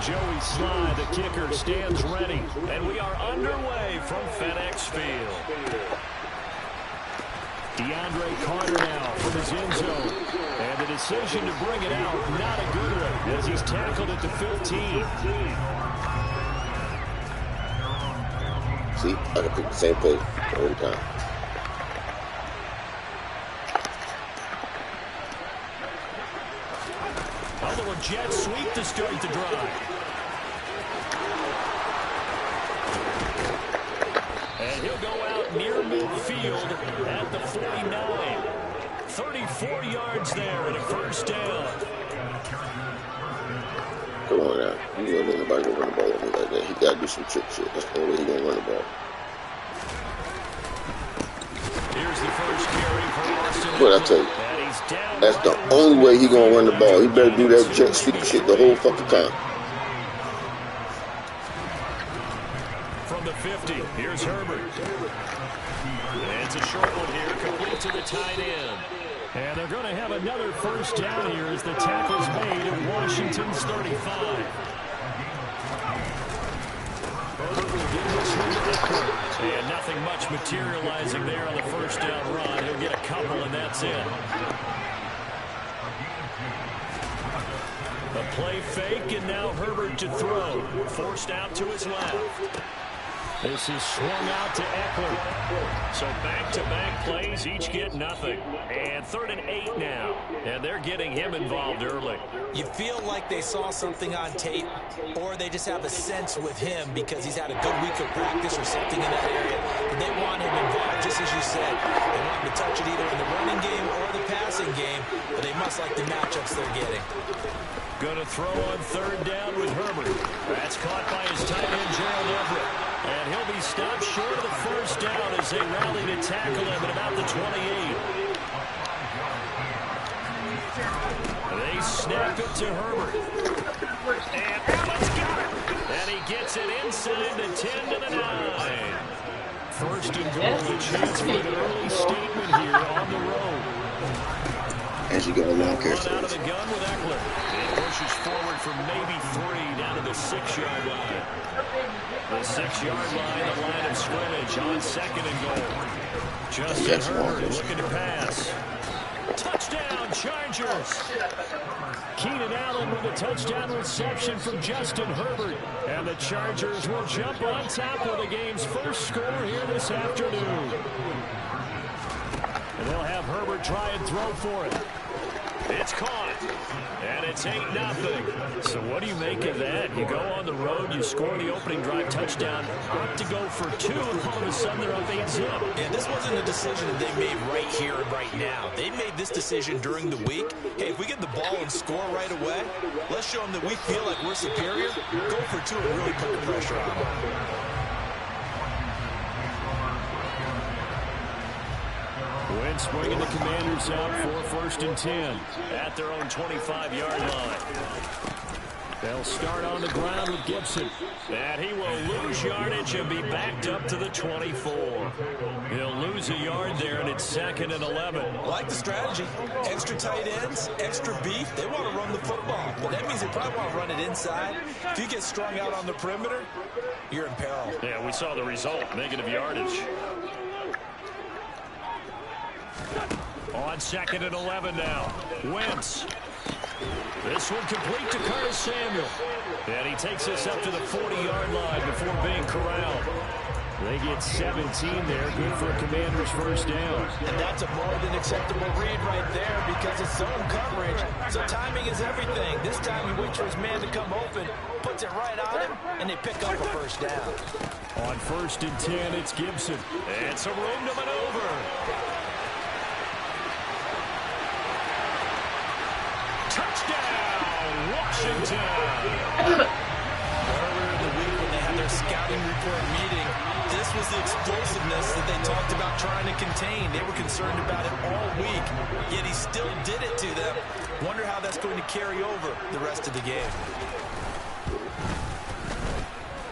Joey Sly, the kicker, stands ready. And we are underway from FedEx Field. DeAndre Carter now from his end zone. And the decision to bring it out, not a good one, as he's tackled at the 15. See, I can pick the same play every time. A little jet sweep to start the drive. And he'll go out near midfield at the 49. 34 yards there and a first down. Come on now. You don't let nobody run the ball with me like that. He got to do some trick shit. That's the only way he's going to run the ball. Here's the first carry for Austin. But I tell you, that's the only way he's going to run the ball. He better do that jet sweep shit the whole fucking time. From the 50, here's Herbert. It's a short one here, complete to the tight end. And they're going to have another first down here as the tackle's made at Washington's 35. Herbert will give this one to Eckler. And nothing much materializing there on the first down run. He'll get a couple, and that's it. A play fake, and now Herbert to throw. Forced out to his left. This is swung out to Eckler. So back-to-back plays, each get nothing. And 3rd and 8 now. And they're getting him involved early. You feel like they saw something on tape, or they just have a sense with him because he's had a good week of practice or something in that area. And they want him involved, just as you said. They want him to touch it either in the running game or the passing game, but they must like the matchups they're getting. Going to throw on 3rd down with Herbert. That's caught by his tight end, Gerald Everett. And he'll be stopped short of the first down as they rally to tackle him at about the 28. They snap it to Herbert. And Allen's got it. And he gets it inside the 10 to the 9. First and goal, a chance for an early statement here on the road. As you go along, Run out of the gun with Eckler. It pushes forward for maybe 3 down to the 6-yard line. The 6-yard line, the line of scrimmage on 2nd and goal. Justin Herbert looking to pass. Touchdown, Chargers. Keenan Allen with a touchdown reception from Justin Herbert. And the Chargers will jump on top with the game's first score here this afternoon. And they'll have Herbert try and throw for it. It's caught. And it's 8-0. So what do you make of that? You go on the road, you score the opening drive touchdown, opt to go for 2, and all of a sudden they're up 8-0. And this wasn't a decision that they made right here and right now. They made this decision during the week. Hey, if we get the ball and score right away, let's show them that we feel like we're superior. Go for 2 and really put the pressure on them. Wentz bringing the Commanders out for 1st and 10 at their own 25-yard line. They'll start on the ground with Gibson. And he will lose yardage and be backed up to the 24. He'll lose a yard there, and it's 2nd and 11. I like the strategy. Extra tight ends, extra beef. They want to run the football, but that means they probably want to run it inside. If you get strung out on the perimeter, you're in peril. Yeah, we saw the result, negative yardage. On 2nd and 11 now. Wentz. This one complete to Curtis Samuel. And he takes us up to the 40-yard line before being corralled. They get 17 there. Good for a Commander's first down. And that's a more than acceptable read right there because it's zone coverage. So timing is everything. This time he waits for his man to come open, puts it right on him, and they pick up a first down. On 1st and 10, it's Gibson. And some room to maneuver. Touchdown, Washington. Earlier in the week when they had their scouting report meeting, this was the explosiveness that they talked about trying to contain. They were concerned about it all week, yet he still did it to them. Wonder how that's going to carry over the rest of the game.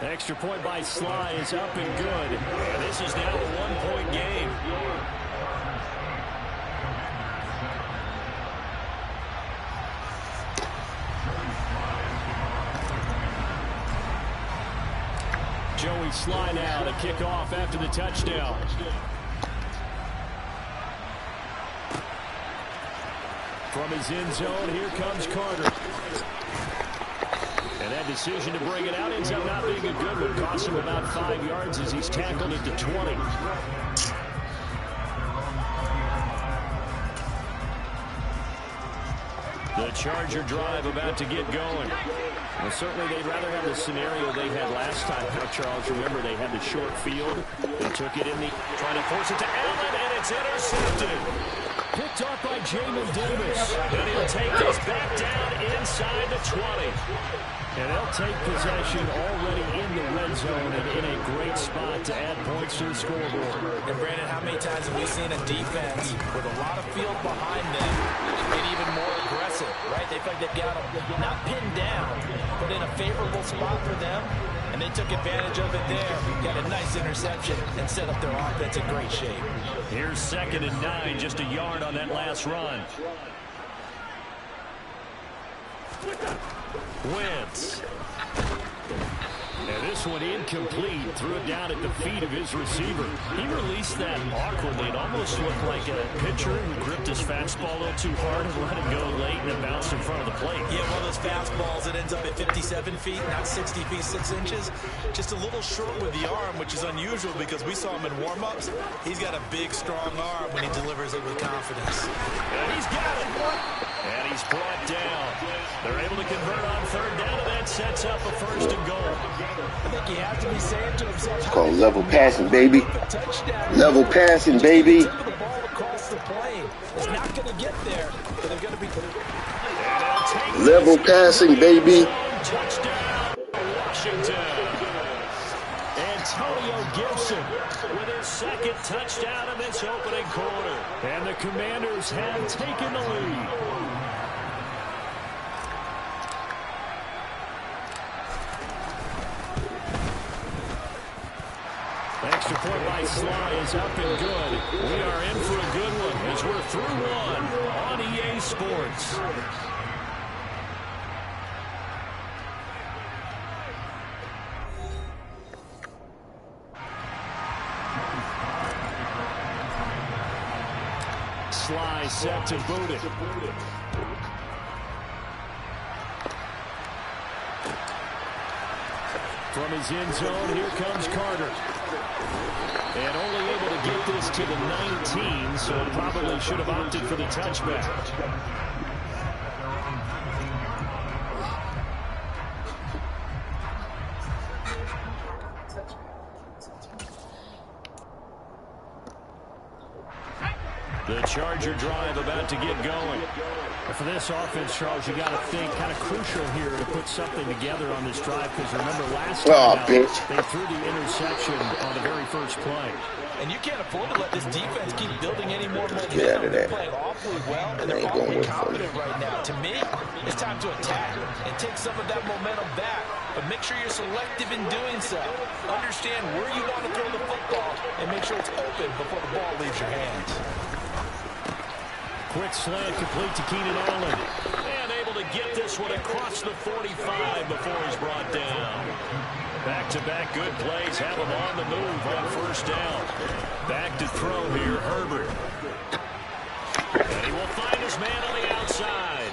Extra point by Sly is up and good. And this is now a 1-point game. Joey Sly now to kick off after the touchdown. From his end zone, here comes Carter. And that decision to bring it out ends up not being a good one. Cost him about 5 yards as he's tackled at the 20. The Charger drive about to get going. Well, certainly they'd rather have the scenario they had last time. Now, Charles, remember they had the short field. They took it in the... trying to force it to Allen, and it's intercepted. Picked off by Jamin Davis. And he'll take this back down inside the 20. And they'll take possession already in the red zone and in a great spot to add points to the scoreboard. And Brandon, how many times have we seen a defense with a lot of field behind them get even more aggressive, right? They feel like they've got them not pinned down, but in a favorable spot for them, and they took advantage of it there. Got a nice interception and set up their offense in great shape. Here's 2nd and 9, just a yard on that last run. Wentz. And this one incomplete. Threw it down at the feet of his receiver. He released that awkwardly. It almost looked like a pitcher who gripped his fastball a little too hard and let it go late and it bounced in front of the plate. Yeah, one of those fastballs that ends up at 57 feet, not 60 feet, 6 inches. Just a little short with the arm, which is unusual because we saw him in warm-ups. He's got a big, strong arm when he delivers it with confidence. And he's got it. And he's brought down. They're able to convert on 3rd down, and that sets up a 1st and goal. I think he has to be saying to himself, it's called level passing, baby. Level passing, baby. The ball across the plane is not going to get there, but they're going to be level passing, baby. Touchdown, Washington. Antonio Gibson with his 2nd touchdown in this opening quarter. And the Commanders have taken the lead. Extra point by Sly is up and good. We are in for a good one as we're through one on EA Sports. Sly set to boot it. From his end zone, here comes Carter. And only able to get this to the 19, so probably should have opted for the touchback. The Charger drive about to get going. And for this offense, Charles, you got to think kind of crucial here to put something together on this drive because remember last time out, they threw the interception on the very first play. And you can't afford to let this defense keep building any more momentum. Get out of there. They're playing awfully well, and they're awfully confident right now. To me, it's time to attack and take some of that momentum back. But make sure you're selective in doing so. Understand where you want to throw the football and make sure it's open before the ball leaves your hands. Quick slant complete to Keenan Allen. And able to get this one across the 45 before he's brought down. Back-to-back good plays have him on the move on 1st down. Back to throw here, Herbert. And he will find his man on the outside.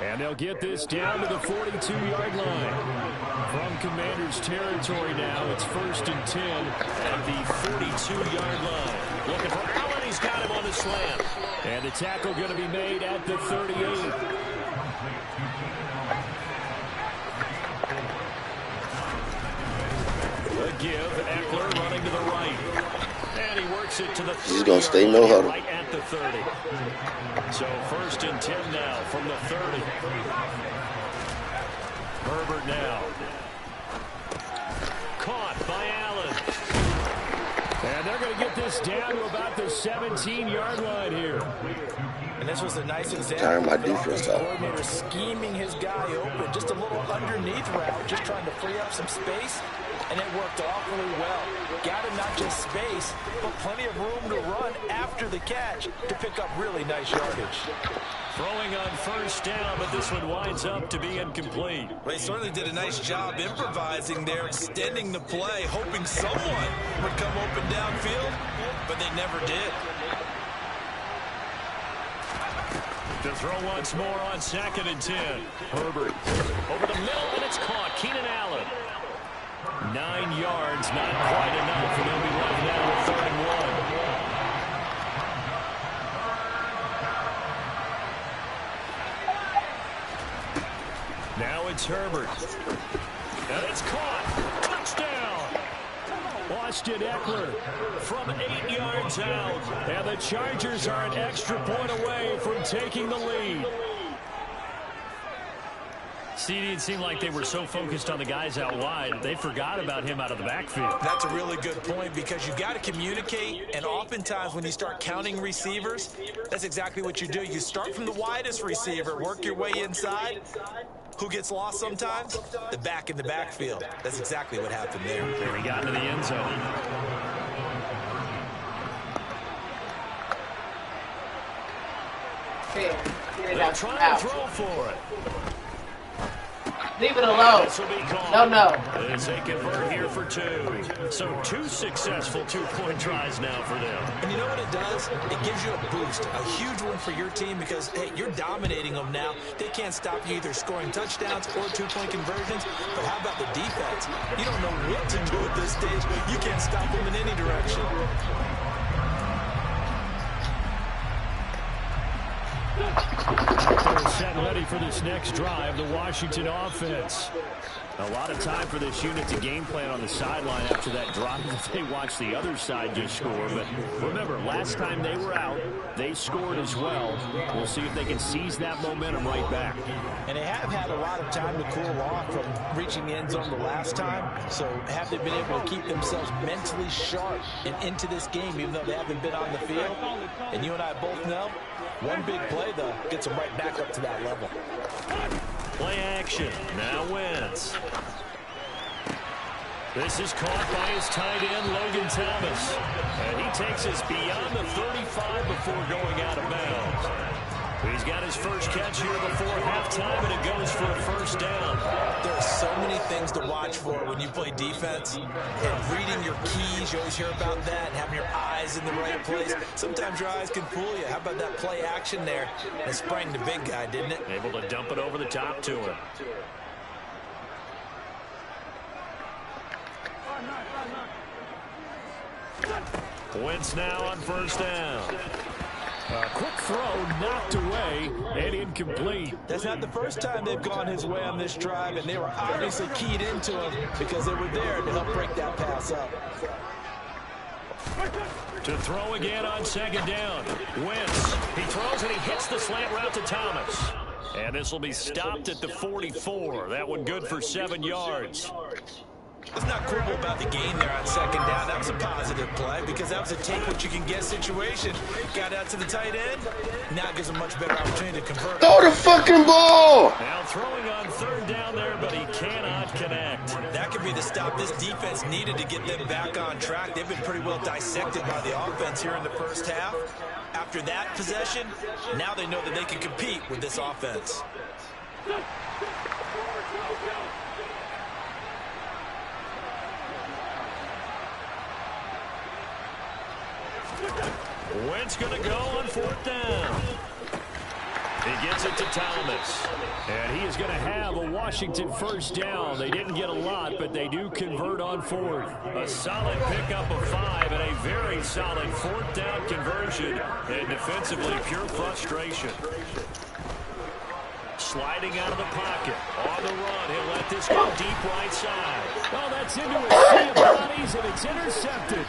And they'll get this down to the 42-yard line. From Commanders territory now, it's 1st and 10 at the 42-yard line. Looking for Allen, he's got him on the slant. And the tackle going to be made at the 38. The give, Eckler running to the right. And he works it to the 30. He's going to stay no huddle. Right at the 30. So 1st and 10 now from the 30. Herbert now. Caught by Allen. And they're going to get this down to about the 17-yard line here. And this was a nice example. Tiring my defense out. Coordinator scheming his guy open. Just a little underneath route, just trying to free up some space. And it worked awfully well. Got him not just space, but plenty of room to run after the catch to pick up really nice yardage. Throwing on first down, but this one winds up to be incomplete. Well, he certainly did a nice job improvising there, extending the play, hoping someone would come open downfield, but they never did. To throw once more on 2nd and 10. Herbert over the middle, and it's caught. Keenan Allen. 9 yards, not quite enough, and they'll be left now with 3rd and 1. Now it's Herbert. And it's caught. Touchdown. Austin Eckler from 8 yards out. And the Chargers are an extra point away from taking the lead. CD, it seemed like they were so focused on the guys out wide, they forgot about him out of the backfield. That's a really good point because you've got to communicate, and oftentimes when you start counting receivers, that's exactly what you do. You start from the widest receiver, work your way inside. Who gets lost sometimes? The back in the backfield. That's exactly what happened there. There he got into the end zone. They're trying to throw for it. Leave it alone. No. As they convert here for 2. So 2 successful two-point tries now for them. And you know what it does? It gives you a boost, a huge one for your team because, hey, you're dominating them now. They can't stop you either scoring touchdowns or two-point conversions. But how about the defense? You don't know what to do at this stage. You can't stop them in any direction. They're set and ready for this next drive, the Washington offense. A lot of time for this unit to game plan on the sideline after that drive that they watched the other side just score. But remember, last time they were out, they scored as well. We'll see if they can seize that momentum right back. And they have had a lot of time to cool off from reaching the end zone the last time. So have they been able to keep themselves mentally sharp and into this game, even though they haven't been on the field? And you and I both know, one big play, though, gets them right back up to that level. Play action. Now Wentz. This is caught by his tight end, Logan Thomas. And he takes us beyond the 35 before going out of bounds. He's got his first catch here before halftime, and it goes for a first down. There are so many things to watch for when you play defense. And reading your keys, you always hear about that, and having your eyes in the right place. Sometimes your eyes can fool you. How about that play action there? It sprang the big guy, didn't it? Able to dump it over the top to him. Wentz now on first down. A quick throw knocked away and incomplete. That's not the first time they've gone his way on this drive, and they were obviously keyed into him because they were there to help break that pass up. To throw again on 2nd down. Wentz. He throws and he hits the slant route to Thomas. And this will be stopped at the 44. That one good for 7 yards. Let's not quibble about the gain there on 2nd down. That was a positive play because that was a take-what-you-can-get situation. Got out to the tight end. Now it gives him a much better opportunity to convert. Throw the fucking ball! Now throwing on 3rd down there, but he cannot connect. That could be the stop this defense needed to get them back on track. They've been pretty well dissected by the offense here in the first half. After that possession, now they know that they can compete with this offense. Wentz going to go on 4th down. He gets it to Thomas. And he is going to have a Washington first down. They didn't get a lot, but they do convert on 4th. A solid pickup of 5 and a very solid 4th down conversion. And defensively, pure frustration. Sliding out of the pocket. On the run, he'll let this go deep right side. Well, that's into a sea of bodies, and it's intercepted.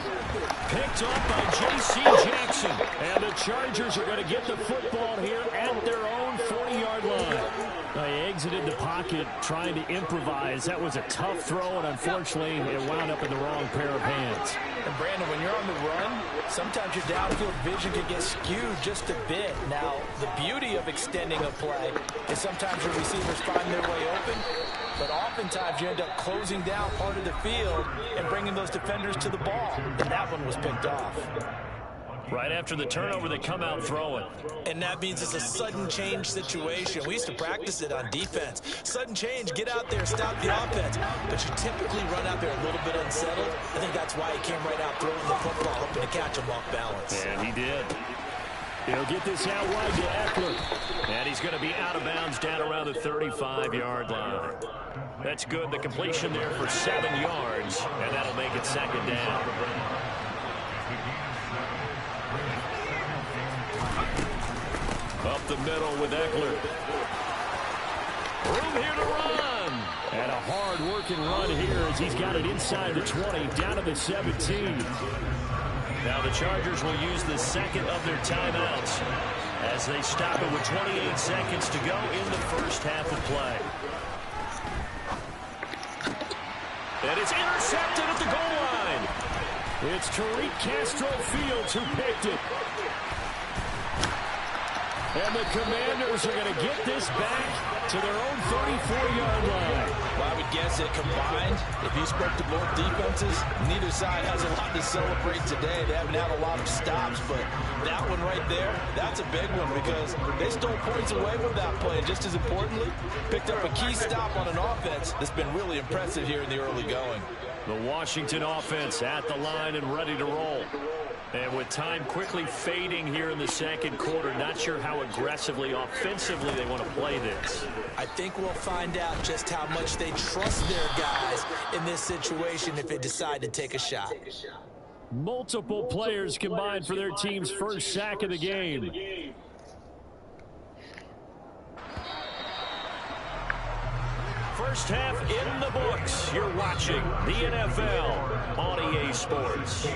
Picked off by J.C. Jackson. And the Chargers are going to get the football here at their own 40-yard line. They exited the pocket trying to improvise. That was a tough throw, and unfortunately, it wound up in the wrong pair of hands. And Brandon, when you're on the run, sometimes your downfield vision can get skewed just a bit. Now, the beauty of extending a play is sometimes your receivers find their way open, but oftentimes you end up closing down part of the field and bringing those defenders to the ball. And that one was picked off. Right after the turnover, they come out throwing. And that means it's a sudden change situation. We used to practice it on defense. Sudden change, get out there, stop the offense. But you typically run out there a little bit unsettled. I think that's why he came right out throwing the football, hoping to catch him off balance. And he did. He'll get this out wide to Eckler. And he's going to be out of bounds down around the 35-yard line. That's good. The completion there for 7 yards. And that'll make it second down. Up the middle with Eckler. Room here to run. And a hard-working run here as he's got it inside the 20, down to the 17. Now the Chargers will use the second of their timeouts as they stop it with 28 seconds to go in the first half of play. And it's intercepted at the goal line. It's Tariq Castro-Fields who picked it. And the Commanders are going to get this back to their own 34-yard line. Well, I would guess that combined, if you spoke to both defenses, neither side has a lot to celebrate today. They haven't had a lot of stops, but that one right there, that's a big one because they stole points away from that play. And just as importantly, picked up a key stop on an offense that's been really impressive here in the early going. The Washington offense at the line and ready to roll. And with time quickly fading here in the second quarter, not sure how aggressively, offensively they want to play this. I think we'll find out just how much they trust their guys in this situation if they decide to take a shot. Multiple players combined for their team's first sack of the game. First half in the books. You're watching the NFL on EA Sports.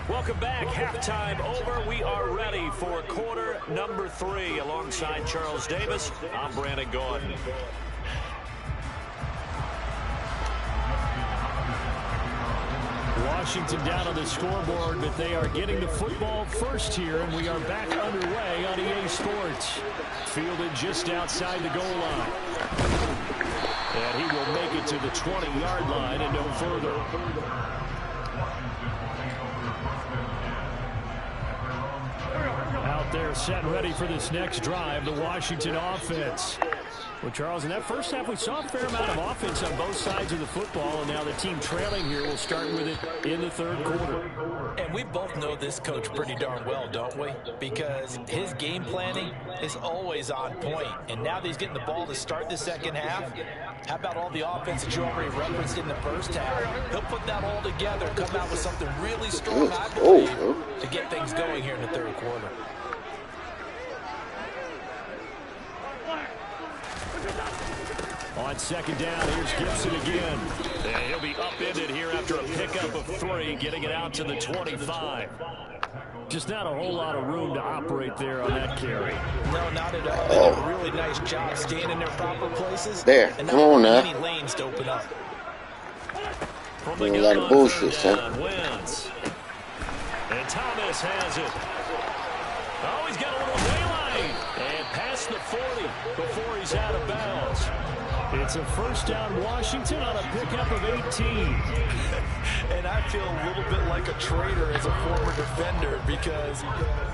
Welcome back. Halftime over. We are ready for quarter number 3. Alongside Charles Davis, I'm Brandon Gordon. Washington down on the scoreboard, but they are getting the football first here, and we are back underway on EA Sports. Fielded just outside the goal line. And he will make it to the 20-yard line and no further. Out there set ready for this next drive, the Washington offense. Well, Charles, in that first half, we saw a fair amount of offense on both sides of the football, and now the team trailing here will start with it in the third quarter. And we both know this coach pretty darn well, don't we? Because his game planning is always on point. And now that he's getting the ball to start the second half, how about all the offense that you already referenced in the first half? He'll put that all together and come out with something really strong, I believe, to get things going here in the third quarter. On second down, here's Gibson again. And he'll be upended here after a pickup of 3, getting it out to the 25. Just not a whole lot of room to operate there on that carry. No, not at all. They did a really nice job staying in their proper places. There, and come on now. many lanes to open up. Doing a lot of bullshit, son. Wins. And Thomas has it. Oh, he's got a little daylight. And past the 40 before he's out of bounds. It's a first down Washington on a pickup of 18. And I feel a little bit like a traitor as a former defender because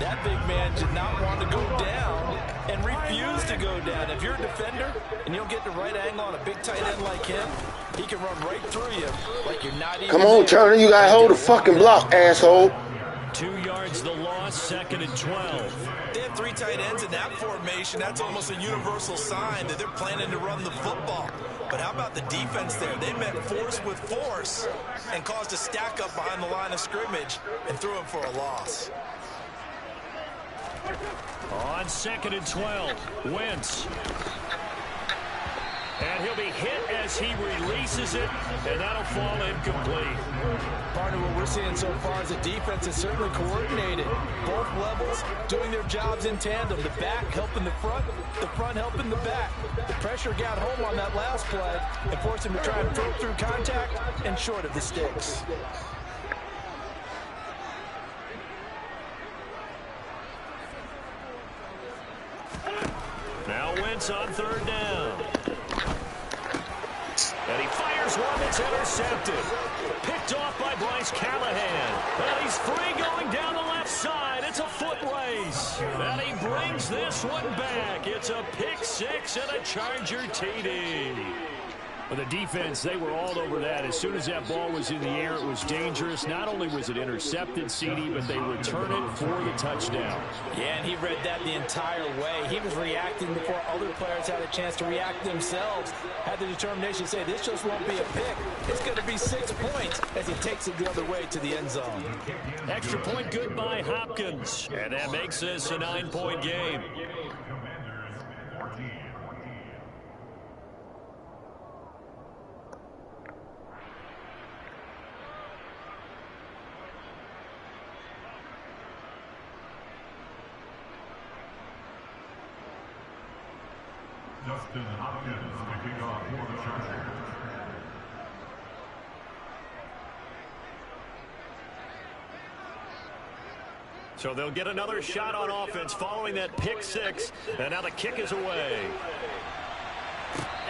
that big man did not want to go down and refused to go down. If you're a defender and you don't get the right angle on a big tight end like him, he can run right through you like you're not even Come on, Turner, you gotta hold the fucking block, asshole. 2 yards the loss, second and 12. They have 3 tight ends in that formation. That's almost a universal sign that they're planning to run the football. But how about the defense there? They met force with force and caused a stack up behind the line of scrimmage and threw him for a loss. On second and 12, Wentz. And he'll be hit as he releases it, and that'll fall incomplete. Partner, what we're seeing so far is the defense is certainly coordinated. Both levels doing their jobs in tandem. The back helping the front helping the back. The pressure got home on that last play and forced him to try and throw through contact and short of the sticks. Now Wentz on third down. And he fires one that's intercepted. Picked off by Bryce Callahan. And he's free going down the left side. It's a foot race. And he brings this one back. It's a pick six and a Charger TD. Well, the defense, they were all over that. As soon as that ball was in the air, it was dangerous. Not only was it intercepted, CD, but they return it for the touchdown. Yeah, and he read that the entire way. He was reacting before other players had a chance to react themselves. Had the determination to say, this just won't be a pick. It's going to be 6 points as he takes it the other way to the end zone. Extra point good by Hopkins. And that makes this a 9-point game. Justin Hopkins kicking off for the Chargers. So they'll get another shot on offense following that pick six. And now the kick is away.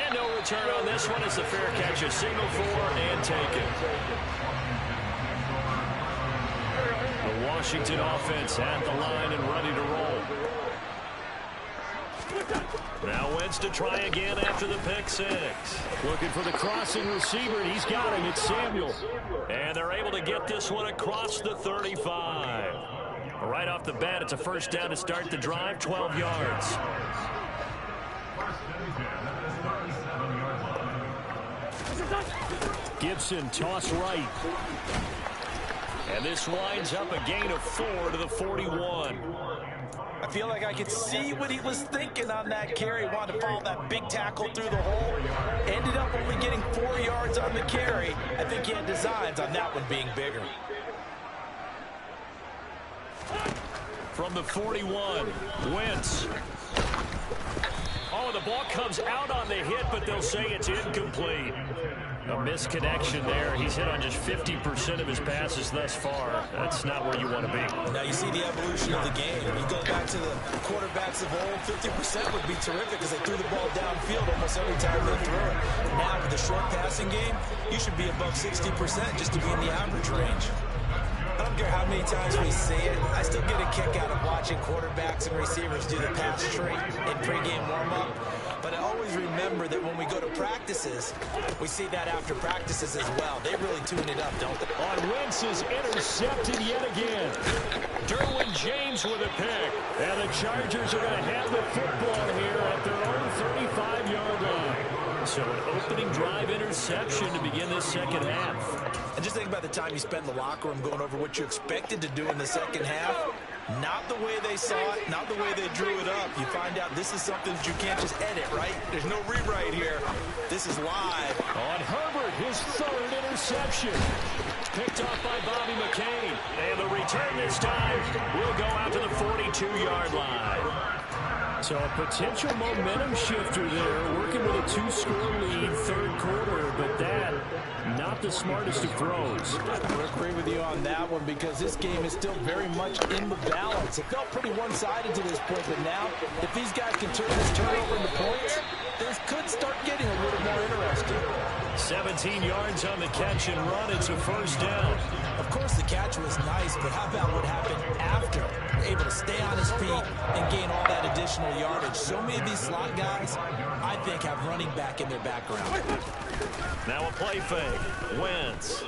And no return on this one as the fair catch is signaled for and taken. The Washington offense at the line and ready to roll. Now Wentz to try again after the pick six. Looking for the crossing receiver, and he's got him. It's Samuel. And they're able to get this one across the 35. Right off the bat, it's a first down to start the drive, 12 yards. Gibson toss right. And this winds up a gain of 4 to the 41. I feel like I could see what he was thinking on that carry. Wanted to follow that big tackle through the hole. Ended up only getting 4 yards on the carry. I think he had designs on that one being bigger. From the 41, Wentz. Oh, the ball comes out on the hit, but they'll say it's incomplete. A misconnection there. He's hit on just 50% of his passes thus far. That's not where you want to be. Now you see the evolution of the game. You go back to the quarterbacks of old, 50% would be terrific because they threw the ball downfield almost every time they threw it. Now with the short passing game, you should be above 60% just to be in the average range. I don't care how many times we see it. I still get a kick out of watching quarterbacks and receivers do the pass tree in pregame warm-up. But I always remember that when we go to practices, we see that after practices as well. They really tune it up, don't they? On Wentz is intercepted yet again. Derwin James with a pick. And the Chargers are going to have the football here at their own 35-yard line. So an opening drive interception to begin this second half. And just think about the time you spent in the locker room going over what you expected to do in the second half. Not the way they saw it, not the way they drew it up. You find out this is something that you can't just edit, right? There's no rewrite here. This is live. On Herbert, his third interception. Picked off by Bobby McCain. And the return this time will go out to the 42-yard line. So a potential momentum shifter there, working with a 2-score lead, third quarter, but that, not the smartest of throws. I would agree with you on that one because this game is still very much in the balance. It felt pretty one-sided to this point, but now, if these guys can turn this turnover into points, this could start getting a little more interesting. 17 yards on the catch and run. It's a first down. Of course, the catch was nice, but how about what happened after? Able to stay on his feet and gain all that additional yardage. So many of these slot guys, I think, have running back in their background. Now a play fake. Wentz.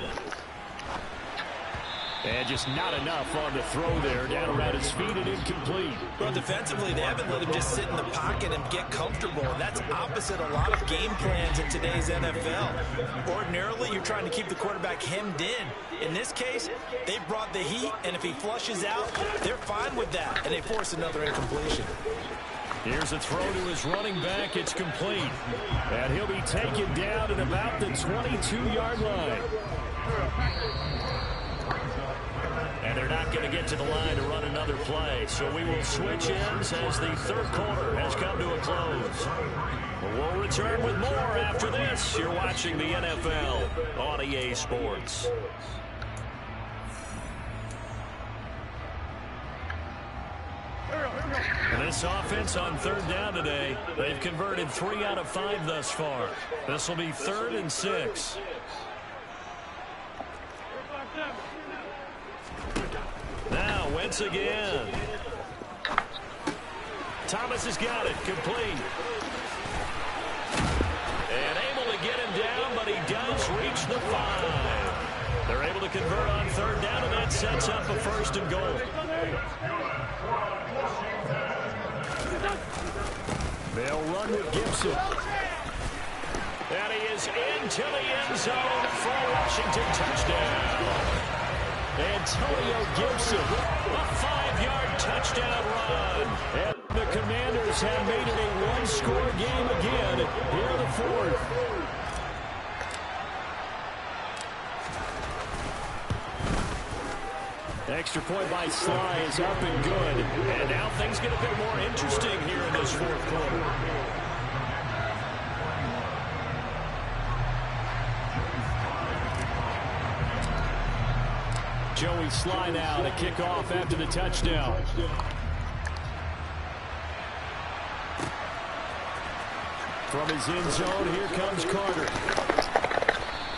And just not enough on the throw there. Down around his feet and incomplete. Well, defensively, they haven't let him just sit in the pocket and get comfortable. And that's opposite a lot of game plans in today's NFL. Ordinarily, you're trying to keep the quarterback hemmed in. In this case, they brought the heat, and if he flushes out, they're fine with that, and they force another incompletion. Here's a throw to his running back. It's complete. And he'll be taken down at about the 22-yard line. And they're not going to get to the line to run another play. So we will switch ends as the third quarter has come to a close. We'll return with more after this. You're watching the NFL on EA Sports. This offense on third down today, they've converted 3 out of 5 thus far. This will be 3rd and 6. Now Wentz again. Thomas has got it, complete. And able to get him down, but he does reach the 5. They're able to convert on third down, and that sets up a 1st and goal. They'll run with Gibson. And he is into the end zone for a Washington touchdown. Antonio Gibson, a 5-yard touchdown run. And the Commanders have made it a one-score game again here in the 4th. Extra point by Sly is up and good. And now things get a bit more interesting here in this 4th quarter. Joey Sly now to kick off after the touchdown. From his end zone, here comes Carter.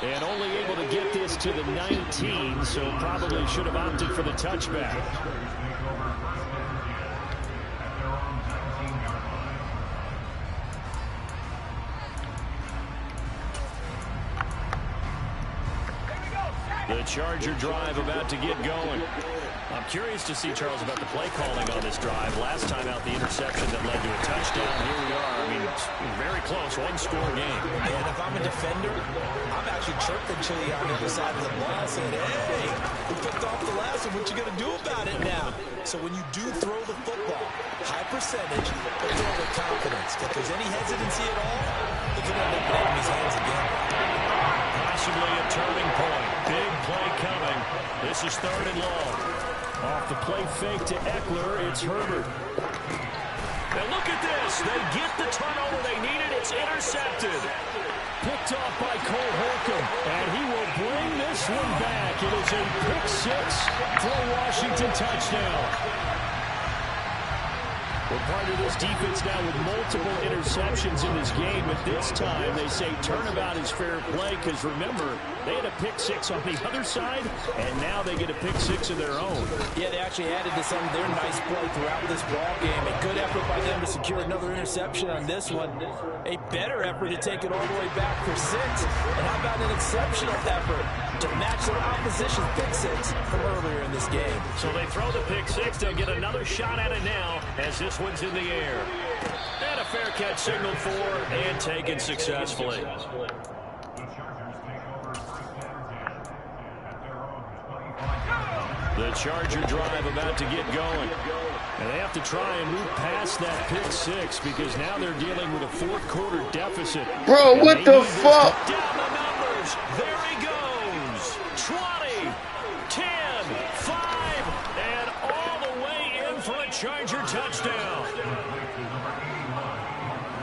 And only able to get this to the 19, so probably should have opted for the touchback. The Charger drive about to get going. I'm curious to see, Charles, about the play calling on this drive. Last time out, the interception that led to a touchdown. Here we are. I mean, it's very close, one-score game. And if I'm a defender, I'm actually chirping Chili on the other side of the ball, saying, hey, we picked off the last one. What you going to do about it now? So when you do throw the football, high percentage, but throw with confidence. If there's any hesitancy at all, it can end up in enemy's hands again. Possibly a turning point. Big play coming. This is 3rd and long. Off the play fake to Eckler, it's Herbert. Now look at this. They get the turnover they needed. It's intercepted. Picked off by Cole Holcomb, and he will bring this one back. It is a pick 6 for a Washington touchdown. We're part of this defense now with multiple interceptions in this game, but this time they say turnabout is fair play because, remember, they had a pick 6 on the other side, and now they get a pick 6 of their own. Yeah, they actually added to some of their nice play throughout this ball game. A good effort by them to secure another interception on this one. A better effort to take it all the way back for 6. And how about an exceptional effort to match their opposition's pick 6 from earlier in this game. So they throw the pick 6. They'll get another shot at it now as this one's in the air. And a fair catch signaled for and taken successfully. The Charger drive about to get going. And they have to try and move past that pick 6 because now they're dealing with a 4th quarter deficit. Bro, what the fuck? Down the numbers. There he goes. 20, 10, 5, and all the way in for a Charger touchdown.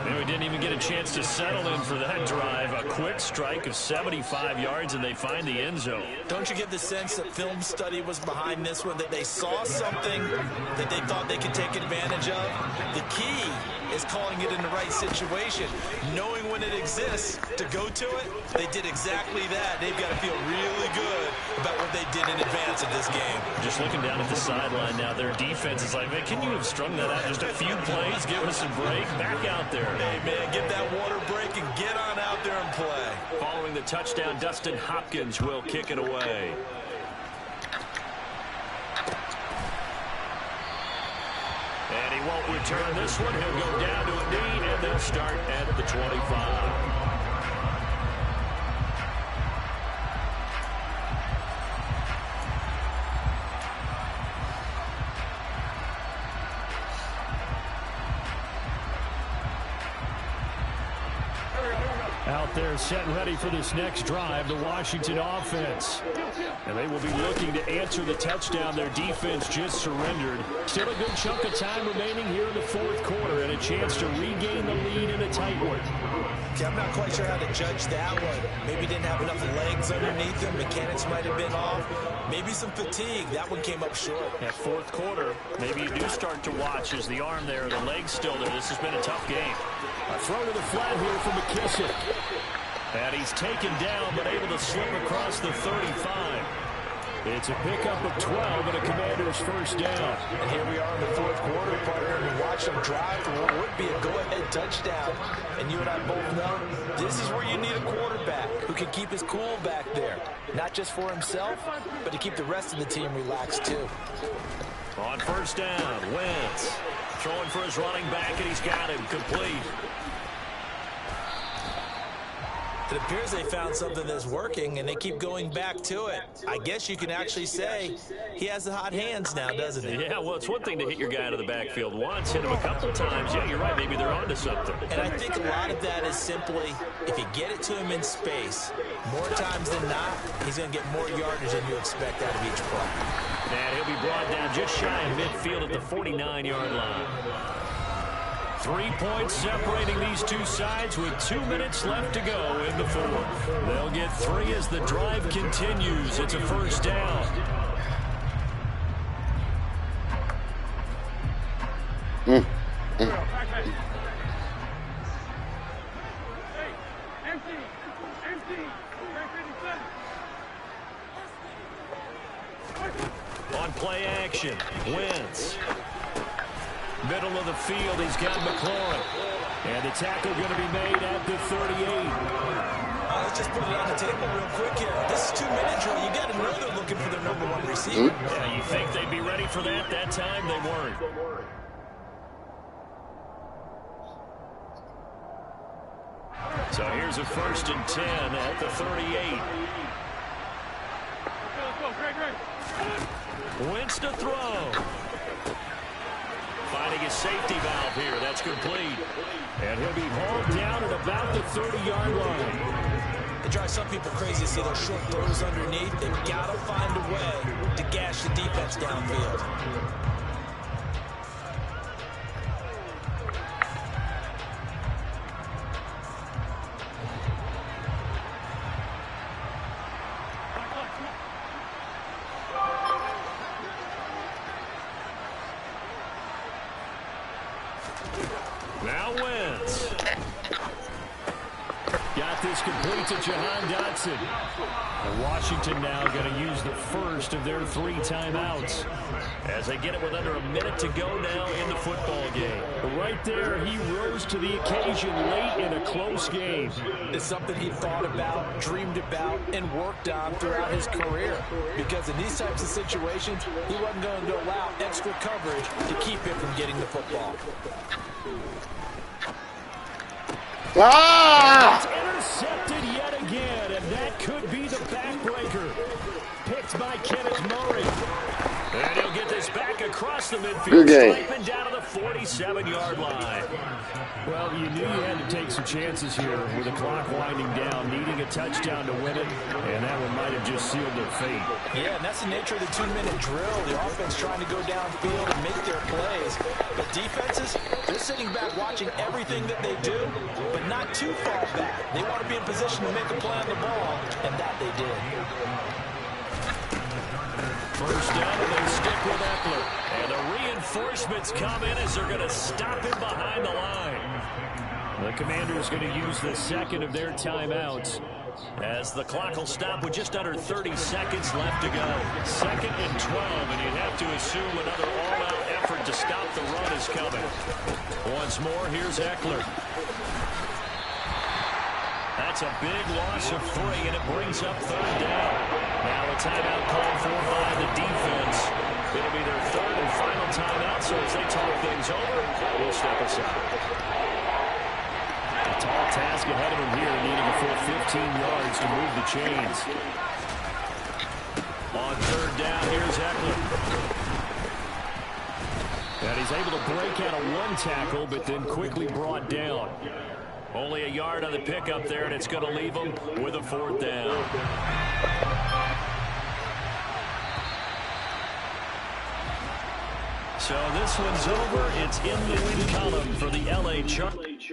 And we didn't even get a chance to settle in for that drive. A quick strike of 75 yards, and they find the end zone. Don't you get the sense that film study was behind this one, that they saw something that they thought they could take advantage of? The key is calling it in the right situation, knowing when it exists to go to it. They did exactly that. They've got to feel really good about what they did in advance of this game. Just looking down at the sideline now, their defense is like, man, can you have strung that out just a few plays? Give us a break. Back out there. Hey, man, get that water break and get on out there and play. Following the touchdown, Dustin Hopkins will kick it away. And he won't return this one. He'll go down to a knee, and they'll start at the 25. out there setting ready for this next drive, the Washington offense. And they will be looking to answer the touchdown their defense just surrendered. Still a good chunk of time remaining here in the fourth quarter and a chance to regain the lead in a tight one. Okay, I'm not quite sure how to judge that one. Maybe didn't have enough legs underneath him. Mechanics might have been off. Maybe some fatigue. That one came up short. That fourth quarter, maybe you do start to watch as the arm there, the leg's still there. This has been a tough game. A throw to the flat here for McKissick. And he's taken down, but able to slip across the 35. It's a pickup of 12 and a Commander's first down. And here we are in the fourth quarter, partner, and we watch them drive for what would be a go-ahead touchdown. And you and I both know this is where you need a quarterback who can keep his cool back there. Not just for himself, but to keep the rest of the team relaxed too. On first down, Wentz throwing for his running back, and he's got him complete. It appears they found something that's working, and they keep going back to it. I guess you can actually say he has the hot hands now, doesn't he? Yeah, well, it's one thing to hit your guy out of the backfield once, hit him a couple times. Yeah, you're right. Maybe they're onto something. And I think a lot of that is simply if you get it to him in space, more times than not, he's going to get more yardage than you expect out of each play. And he'll be brought down just shy of midfield at the 49-yard line. 3 points separating these two sides with 2 minutes left to go in the fourth. They'll get 3 as the drive continues. It's a first down. On play action, Wentz. Middle of the field, he's got McLaurin. And the tackle going to be made at the 38. Let's just put it on the table real quick here. This is 2-minute drill. You got to know they're looking for their number one receiver. Yeah, you think they'd be ready for that? That time they weren't. So here's a 1st and 10 at the 38. Wentz to throw. Finding his safety valve here. That's complete. And he'll be hauled down at about the 30-yard line. It drives some people crazy to see those short throws underneath. They've got to find a way to gash the defense downfield. Now Wentz. Got this complete to Jahan Dotson. And Washington now going to use the first of their 3 timeouts as they get it with under a minute to go now in the football game. Right there, he rose to the occasion late in a close game. It's something he thought about, dreamed about, and worked on throughout his career. Because in these types of situations, he wasn't going to allow extra coverage to keep him from getting the football. It's intercepted yet again, and that could be the backbreaker. Picked by Kenneth Murray. And he'll get this back across the midfield, striping down to the 47-yard line. Well, you knew you had to take some chances here with the clock winding down, needing a touchdown to win it, and that one might have just sealed their fate. Yeah, and that's the nature of the 2-minute drill. The offense trying to go downfield and make their plays. But defenses, they're sitting back watching everything that they do, but not too far back. They want to be in position to make a play on the ball, and that they did. First down, and they stick with Eckler. And the reinforcements come in as they're going to stop him behind the line. The Commanders going to use the second of their timeouts as the clock will stop with just under 30 seconds left to go. 2nd and 12, and you'd have to assume another all-out effort to stop the run is coming. Once more, here's Eckler. That's a big loss of 3, and it brings up 3rd down. Now a timeout called for by the defense. It'll be their 3rd and final timeout, so as they talk things over, we'll step aside. A tall task ahead of him here, needing a full 15 yards to move the chains. On 3rd down, here's Eckler. And he's able to break out of 1 tackle, but then quickly brought down. Only a yard on the pickup there, and it's going to leave them with a 4th down. So this one's over. It's in the win column for the L.A. Chargers.